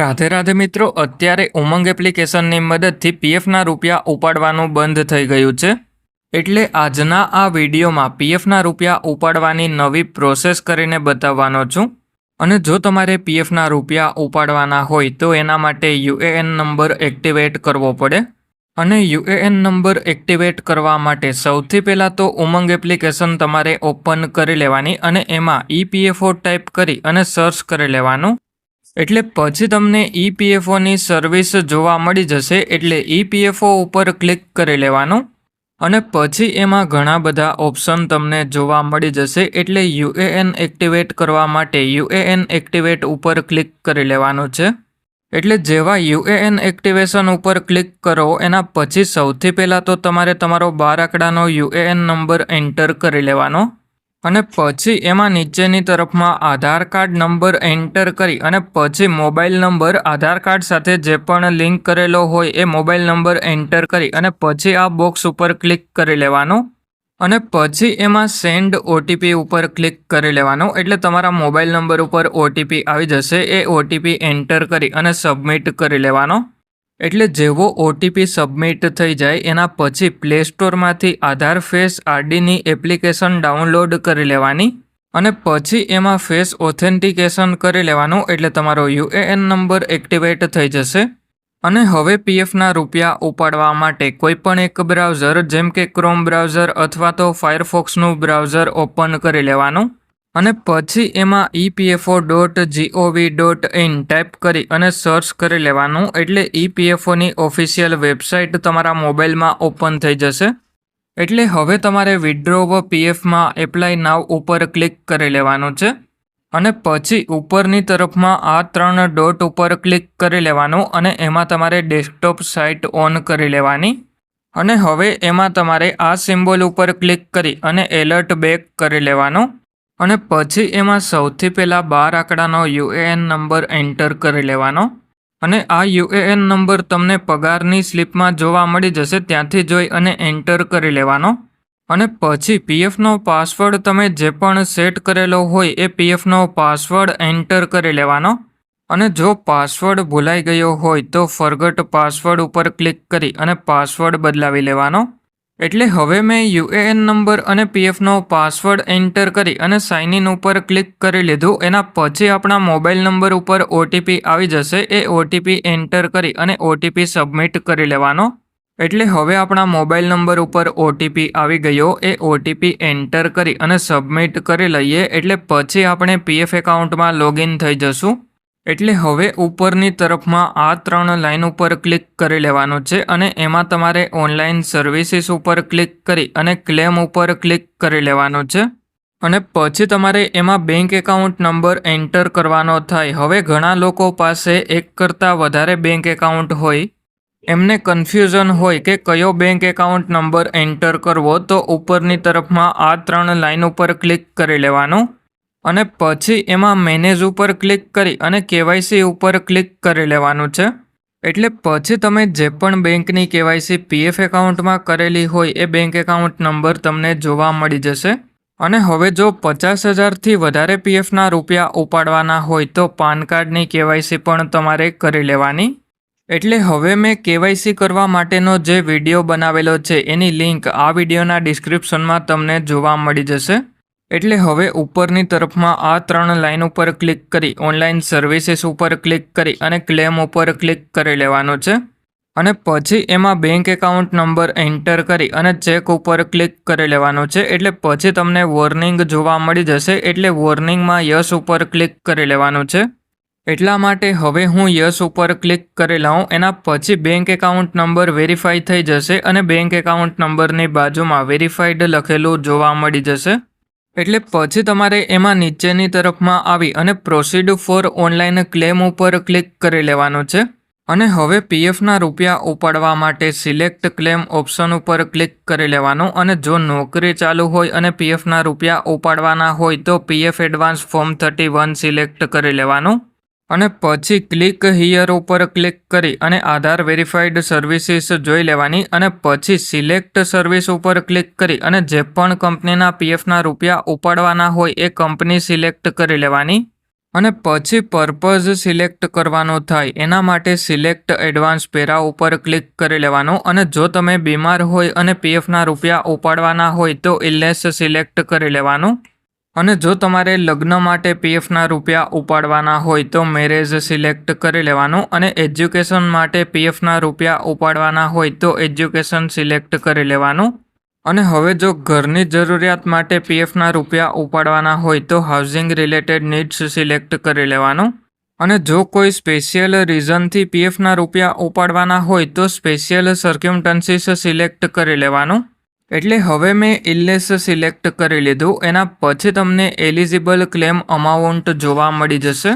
રાધે રાધે મિત્રો, અત્યારે ઉમંગ એપ્લિકેશનની મદદથી પીએફના રૂપિયા ઉપાડવાનું બંધ થઈ ગયું છે. એટલે આજના આ વિડીયોમાં પીએફના રૂપિયા ઉપાડવાની નવી પ્રોસેસ કરીને બતાવવાનો છું. અને જો તમારે પીએફના રૂપિયા ઉપાડવાના હોય તો એના માટે યુએએન નંબર એક્ટિવેટ કરવો પડે. અને યુએએન નંબર એક્ટિવેટ કરવા માટે સૌથી પહેલાં તો ઉમંગ એપ્લિકેશન તમારે ઓપન કરી લેવાની અને એમાં ઈપીએફઓ ટાઈપ કરી અને સર્ચ કરી લેવાનું. એટલે પછી તમને ઈપીએફઓની સર્વિસ જોવા મળી જશે. એટલે ઈપીએફઓ ઉપર ક્લિક કરી લેવાનું અને પછી એમાં ઘણા બધા ઓપ્શન તમને જોવા મળી જશે. એટલે યુએએન એક્ટિવેટ કરવા માટે યુએએન એક્ટિવેટ ઉપર ક્લિક કરી લેવાનું છે. એટલે જેવા યુએએન એક્ટિવેશન ઉપર ક્લિક કરો એના પછી સૌથી પહેલાં તો તમારે તમારો 12 આંકડાનો યુએએન નંબર એન્ટર કરી લેવાનો અને પછી એમાં નીચેની તરફમાં આધાર કાર્ડ નંબર એન્ટર કરી અને પછી મોબાઈલ નંબર આધાર કાર્ડ સાથે જે પણ લિંક કરેલો હોય એ મોબાઈલ નંબર એન્ટર કરી અને પછી આ બોક્સ ઉપર ક્લિક કરી લેવાનો અને પછી એમાં સેન્ડ ઓટીપી ઉપર ક્લિક કરી લેવાનો. એટલે તમારા મોબાઈલ નંબર ઉપર ઓટીપી આવી જશે. એ ઓટીપી એન્ટર કરી અને સબમિટ કરી લેવાનો. એટલે જેવો ઓટીપી સબમિટ થઈ જાય એના પછી પ્લે સ્ટોરમાંથી આધાર ફેસ આરડીની એપ્લિકેશન ડાઉનલોડ કરી લેવાની અને પછી એમાં ફેસ ઓથેન્ટિકેશન કરી લેવાનું. એટલે તમારો યુએએન નંબર એક્ટિવેટ થઈ જશે. અને હવે પીએફના રૂપિયા ઉપાડવા માટે કોઈપણ એક બ્રાઉઝર જેમ કે ક્રોમ બ્રાઉઝર અથવા તો ફાયરફોક્સનું બ્રાઉઝર ઓપન કરી લેવાનું અને પછી એમાં epfo.gov.in ટાઈપ કરી અને સર્ચ કરી લેવાનું. એટલે ઈપીએફઓની ઓફિશિયલ વેબસાઇટ તમારા મોબાઈલમાં ઓપન થઈ જશે. એટલે હવે તમારે વિથડ્રો પીએફમાં એપ્લાય નાવ ઉપર ક્લિક કરી લેવાનું છે અને પછી ઉપરની તરફમાં આ 3 ડોટ ઉપર ક્લિક કરી લેવાનું અને એમાં તમારે ડેસ્કટોપ સાઇટ ઓન કરી લેવાની અને હવે એમાં તમારે આ સિમ્બોલ ઉપર ક્લિક કરી અને એલર્ટ બેક કરી લેવાનું અને પછી એમાં સૌથી પહેલાં 12 આંકડાનો યુએએન નંબર એન્ટર કરી લેવાનો અને આ યુએએન નંબર તમને પગારની સ્લિપમાં જોવા મળી જશે. ત્યાંથી જોઈ અને એન્ટર કરી લેવાનો અને પછી પીએફનો પાસવર્ડ તમે જે પણ સેટ કરેલો હોય એ પીએફનો પાસવર્ડ એન્ટર કરી લેવાનો અને જો પાસવર્ડ ભૂલાઈ ગયો હોય તો ફોરગોટ પાસવર્ડ ઉપર ક્લિક કરી અને પાસવર્ડ બદલાવી લેવાનો. એટલે હવે મેં યુએએન નંબર અને પીએફનો પાસવર્ડ એન્ટર કરી અને સાઇન ઇન ઉપર ક્લિક કરી લીધું. એના પછી આપણા મોબાઈલ નંબર ઉપર ઓટીપી આવી જશે. એ ઓટીપી એન્ટર કરી અને ઓટીપી સબમિટ કરી લેવાનો. એટલે હવે આપણા મોબાઈલ નંબર ઉપર ઓટીપી આવી ગયો. એ ઓટીપી એન્ટર કરી અને સબમિટ કરી લઈએ. એટલે પછી આપણે પીએફ એકાઉન્ટમાં લોગિન થઈ જશું. એટલે હવે ઉપરની તરફમાં આ 3 લાઇન ઉપર ક્લિક કરી લેવાનું છે અને એમાં તમારે ઓનલાઈન સર્વિસીસ ઉપર ક્લિક કરી અને ક્લેમ ઉપર ક્લિક કરી લેવાનું છે અને પછી તમારે એમાં બેંક એકાઉન્ટ નંબર એન્ટર કરવાનો થાય. હવે ઘણા લોકો પાસે એક કરતાં વધારે બેંક એકાઉન્ટ હોય, એમને કન્ફ્યુઝન હોય કે કયો બેંક એકાઉન્ટ નંબર એન્ટર કરવો. તો ઉપરની તરફમાં આ 3 લાઇન ઉપર ક્લિક કરી લેવાનું અને પછી એમાં મેનેજ ઉપર ક્લિક કરી અને કેવાયસી ઉપર ક્લિક કરી લેવાનું છે. એટલે પછી તમે જે પણ બેંકની કેવાયસી પીએફ એકાઉન્ટમાં કરેલી હોય એ બેંક એકાઉન્ટ નંબર તમને જોવા મળી જશે. અને હવે જો 50,000થી વધારે પીએફના રૂપિયા ઉપાડવાના હોય તો પાન કાર્ડની કેવાયસી પણ તમારે કરી લેવાની. એટલે હવે મેં કેવાયસી કરવા માટેનો જે વિડીયો બનાવેલો છે એની લિંક આ વિડીયોના ડિસ્ક્રિપ્શનમાં તમને જોવા મળી જશે. એટલે હવે ઉપરની તરફમાં આ 3 લાઇન ઉપર ક્લિક કરી ઓનલાઈન સર્વિસીસ ઉપર ક્લિક કરી અને ક્લેમ ઉપર ક્લિક કરી લેવાનું છે અને પછી એમાં બેંક એકાઉન્ટ નંબર એન્ટર કરી અને ચેક ઉપર ક્લિક કરી લેવાનું છે. એટલે પછી તમને વોર્નિંગ જોવા મળી જશે. એટલે વોર્નિંગમાં યસ ઉપર ક્લિક કરી લેવાનું છે. એટલા માટે હવે હું યસ ઉપર ક્લિક કરી લઉં. એના પછી બેંક એકાઉન્ટ નંબર વેરીફાઈ થઈ જશે અને બેંક એકાઉન્ટ નંબરની બાજુમાં વેરીફાઈડ લખેલું જોવા મળી જશે. એટલે પછી તમારે એમાં નીચેની તરફમાં આવી અને પ્રોસીડ ફોર ઓનલાઈન ક્લેમ ઉપર ક્લિક કરી લેવાનું છે અને હવે પીએફના રૂપિયા ઉપાડવા માટે સિલેક્ટ ક્લેમ ઓપ્શન ઉપર ક્લિક કરી લેવાનું અને જો નોકરી ચાલુ હોય અને પીએફના રૂપિયા ઉપાડવાના હોય તો પીએફ એડવાન્સ ફોર્મ 31 સિલેક્ટ કરી લેવાનું અને પછી ક્લિક હિયર ઉપર ક્લિક કરી અને આધાર વેરીફાઈડ સર્વિસીસ જોઈ લેવાની અને પછી સિલેક્ટ સર્વિસ ઉપર ક્લિક કરી અને જે પણ કંપનીના પીએફના રૂપિયા ઉપાડવાના હોય એ કંપની સિલેક્ટ કરી લેવાની અને પછી પર્પઝ સિલેક્ટ કરવાનો થાય એના માટે સિલેક્ટ એડવાન્સ પેરા ઉપર ક્લિક કરી લેવાનું અને જો તમે બીમાર હોય અને પીએફના રૂપિયા ઉપાડવાના હોય તો ઇલનેસ સિલેક્ટ કરી લેવાનું અને જો તમારે લગ્ન માટે પીએફના રૂપિયા ઉપાડવાના હોય તો મેરેજ સિલેક્ટ કરી લેવાનું અને એજ્યુકેશન માટે પીએફના રૂપિયા ઉપાડવાના હોય તો એજ્યુકેશન સિલેક્ટ કરી લેવાનું અને હવે જો ઘરની જરૂરિયાત માટે પીએફના રૂપિયા ઉપાડવાના હોય તો હાઉસિંગ રિલેટેડ નીડ્સ સિલેક્ટ કરી લેવાનું અને જો કોઈ સ્પેશિયલ રીઝનથી પીએફના રૂપિયા ઉપાડવાના હોય તો સ્પેશિયલ સર્ક્યુમટન્સીસ સિલેક્ટ કરી લેવાનું એટલે હવે મેં ઇલનેસ સિલેક્ટ કરી લીધું એના પછી તમને એલિજિબલ ક્લેમ અમાઉન્ટ જોવા મળી જશે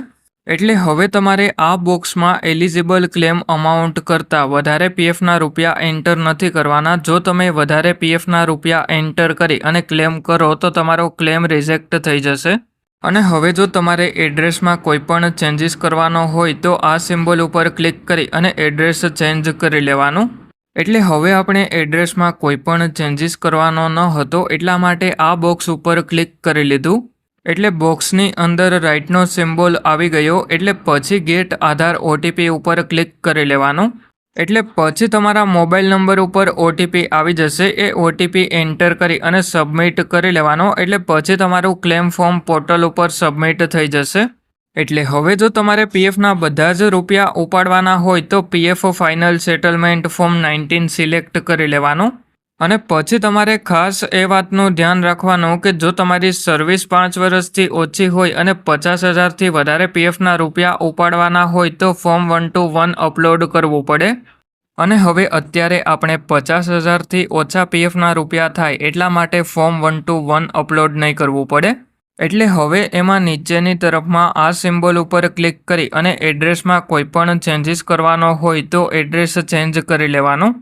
એટલે હવે તમારે આ બોક્સમાં એલિજિબલ ક્લેમ અમાઉન્ટ કરતાં વધારે પીએફના રૂપિયા એન્ટર નથી કરવાના જો તમે વધારે પીએફના રૂપિયા એન્ટર કરી અને ક્લેમ કરો તો તમારો ક્લેમ રિજેક્ટ થઈ જશે અને હવે જો તમારે એડ્રેસમાં કોઈ પણ ચેન્જીસ કરવાનો હોય તો આ સિમ્બોલ ઉપર ક્લિક કરી અને એડ્રેસ ચેન્જ કરી લેવાનું એટલે હવે આપણે એડ્રેસમાં કોઈ પણ ચેન્જીસ કરવાનો ન હતો એટલા માટે આ બોક્સ ઉપર ક્લિક કરી લીધું એટલે બોક્સની અંદર રાઇટનો સિમ્બોલ આવી ગયો એટલે પછી ગેટ આધાર ઓટીપી ઉપર ક્લિક કરી લેવાનું એટલે પછી તમારા મોબાઈલ નંબર ઉપર ઓટીપી આવી જશે એ ઓટીપી એન્ટર કરી અને સબમિટ કરી લેવાનો એટલે પછી તમારું ક્લેમ ફોર્મ પોર્ટલ ઉપર સબમિટ થઈ જશે એટલે હવે જો તમારે પીએફના બધા જ રૂપિયા ઉપાડવાના હોય તો PF final settlement form 19 select કરી લેવાનું અને પછી તમારે ખાસ એ વાતનું ધ્યાન રાખવાનું કે જો તમારી સર્વિસ 5 વર્ષથી ઓછી હોય અને 50,000થી વધારે પીએફના રૂપિયા ઉપાડવાના હોય તો ફોર્મ 121 અપલોડ કરવું પડે અને હવે અત્યારે આપણે 50,000થી ઓછા પીએફના રૂપિયા થાય એટલા માટે ફોર્મ 121 અપલોડ નહીં કરવું પડે એટલે હવે એમાં નીચેની તરફમાં આ સિમ્બોલ ઉપર ક્લિક કરી અને એડ્રેસમાં કોઈ પણ ચેન્જીસ કરવાનો હોય તો એડ્રેસ ચેન્જ કરી લેવાનું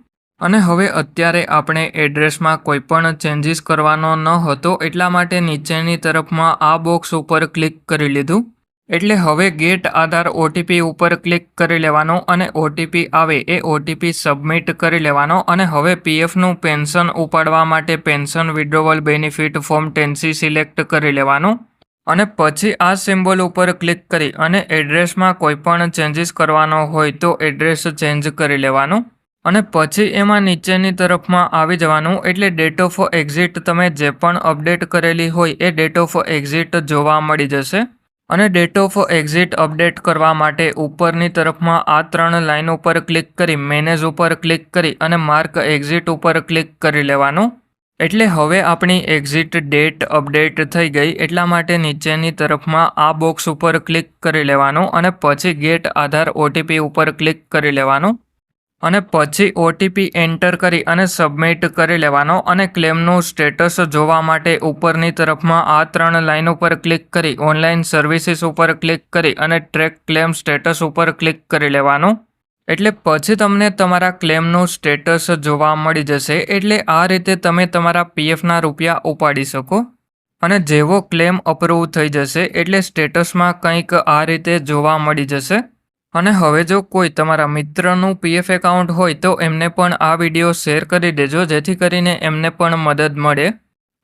અને હવે અત્યારે આપણે એડ્રેસમાં કોઈ પણ ચેન્જીસ કરવાનો ન હતો એટલા માટે નીચેની તરફમાં આ બોક્સ ઉપર ક્લિક કરી લીધું એટલે હવે ગેટ આધાર ઓટીપી ઉપર ક્લિક કરી લેવાનો અને ઓટીપી આવે એ ઓટીપી સબમિટ કરી લેવાનો અને હવે પીએફનું પેન્શન ઉપાડવા માટે pension withdrawal benefit form 10C select કરી લેવાનું અને પછી આ સિમ્બોલ ઉપર ક્લિક કરી અને એડ્રેસમાં કોઈ પણ ચેન્જીસ કરવાનો હોય તો એડ્રેસ ચેન્જ કરી લેવાનું અને પછી એમાં નીચેની તરફમાં આવી જવાનું એટલે ડેટ ઓફ એક્ઝિટ તમે જે પણ અપડેટ કરેલી હોય એ ડેટ ઓફ એક્ઝિટ જોવા મળી જશે અને ડેટ ઓફ એક્ઝિટ અપડેટ કરવા માટે ઉપરની તરફમાં આ 3 લાઇન ઉપર ક્લિક કરી મેનેજ ઉપર ક્લિક કરી અને માર્ક એક્ઝિટ ઉપર ક્લિક કરી લેવાનું એટલે હવે આપણી એક્ઝિટ ડેટ અપડેટ થઈ ગઈ એટલા માટે નીચેની તરફમાં આ બોક્સ ઉપર ક્લિક કરી લેવાનું અને પછી ગેટ આધાર ઓટીપી ઉપર ક્લિક કરી લેવાનું અને પછી ઓટીપી એન્ટર કરી અને સબમિટ કરી લેવાનો અને ક્લેમનું સ્ટેટસ જોવા માટે ઉપરની તરફમાં આ 3 લાઇન ઉપર ક્લિક કરી ઓનલાઈન સર્વિસીસ ઉપર ક્લિક કરી અને ટ્રેક ક્લેમ સ્ટેટસ ઉપર ક્લિક કરી લેવાનું એટલે પછી તમને તમારા ક્લેમનું સ્ટેટસ જોવા મળી જશે એટલે આ રીતે તમે તમારા પીએફના રૂપિયા ઉપાડી શકો અને જેવો ક્લેમ અપ્રૂવ થઈ જશે એટલે સ્ટેટસમાં કંઈક આ રીતે જોવા મળી જશે અને હવે જો કોઈ તમારા મિત્રનું પીએફ એકાઉન્ટ હોય તો એમને પણ આ વિડીયો શેર કરી દેજો જેથી કરીને એમને પણ મદદ મળે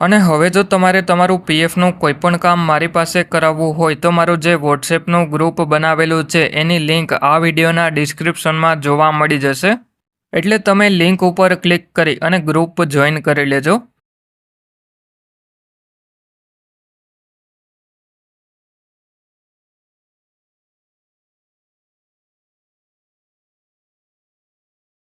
અને હવે જો તમારે તમારું પીએફનું કોઈ પણ કામ મારી પાસે કરાવવું હોય તો મારું જે વોટ્સએપનું ગ્રુપ બનાવેલું છે એની લિંક આ વિડીયોના ડિસ્ક્રિપ્શનમાં જોવા મળી જશે એટલે તમે લિંક ઉપર ક્લિક કરી અને ગ્રુપ જોઈન કરી લેજો